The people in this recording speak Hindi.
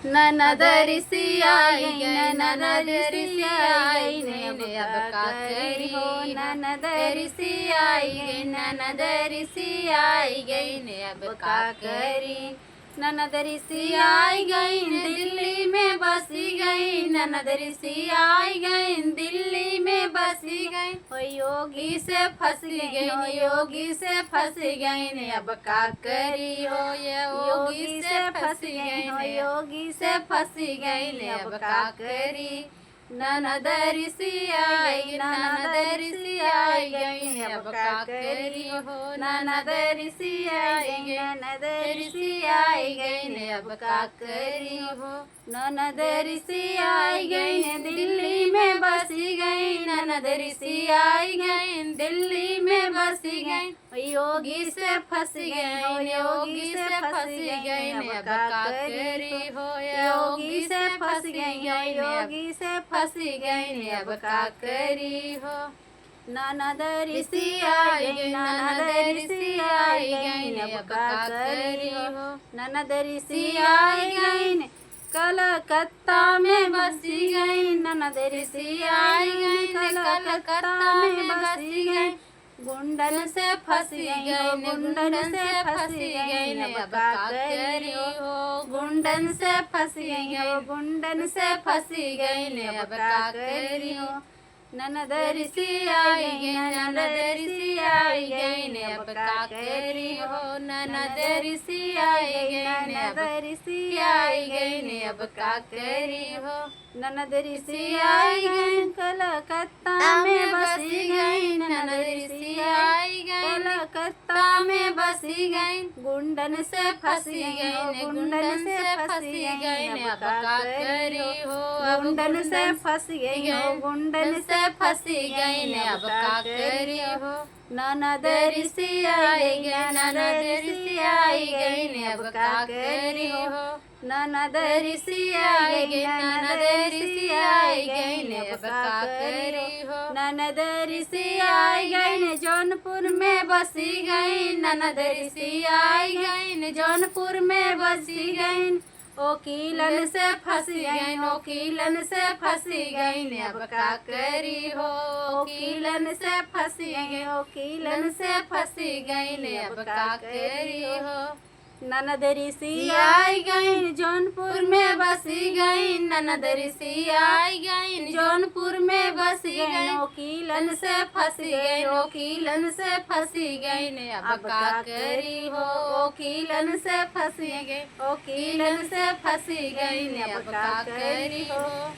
ननद रिसियाई गई, ननद रिसियाई गई, अब का करी हो। ननद रिसियाई गई, ननद रिसियाई गई, अब का करी। ननद रिसियाई गई, दिल्ली में बसी गई, ननद रिसियाई गई, दिल्ली में बसी गई। ओ योगी से फंसी गई, योगी से फंसी गई, अब का करी हो। ये योगी से फंसी गई, योगी से फंसी गई, अब का करी। ननद रिसियाई, ननद रिसियाई गई, अब का करी हो। ननद रिसियाई, ननद रिसियाई गई, अब का करी हो। ननद रिसियाई गई, दिल्ली में बसी गई, ननद रिसियाई गई, दिल्ली में बसी गई। योगी से फंसी गई, योगी से फंसी गई, अब का करी हो। योगी से फंसी गई, योगी से फंसी गई, अब का करी हो। ननद रिसियाई गई, ननद रिसियाई गई, अब का करी हो। ननद रिसियाई गई, कलकत्ता में बसी गई, ननद रिसियाई गई, कलकत्ता में बसी गई। गुंडन से फंसी गई, गुंडन से फंसी गई, अब का करी हो। गुंडन से फंसी गई, गुंडन से फंसी गई, अब का करी हो। ननद रिसियाई गई, ननद रिसियाई गई, अब का करी हो। ननद रिसियाई गई, ननद रिसियाई गई, अब का करी हो। ननद रिसियाई गई, कलकत्ता में बसी गई, ननद रिसियाई गई, कलकत्ता में बसी गई। गुंडन से फंसी गई, गुंडन से फंसी गई, अब का करी हो। गुंडन से फंसी गई, गुंडन से फंसी गई, अब का करी हो। ननद रिसियाई गई, ननद रिसियाई गई, अब का करी हो। ननद रिसियाई गई, ननद रिसियाई गई, अब का करी हो। ननद रिसियाई गई, जौनपुर में बसी गई, ननद रिसियाई गई, जौनपुर में बसी गई। वकीलन से फंसी गई, वकीलन से फंसी गई, अब का करी हो। वकीलन से फंसी गई, वकीलन से फंसी गई, अब का करी हो। ननद रिसियाई गई, जौनपुर में बसी गई, ननद रिसियाई गई, जौनपुर में बसी गई। वकीलन से फंसी गई, वकीलन से फंसी गई, अब का करी हो। वकीलन से फंसी गई, वकीलन से फंसी गई, अब का करी हो।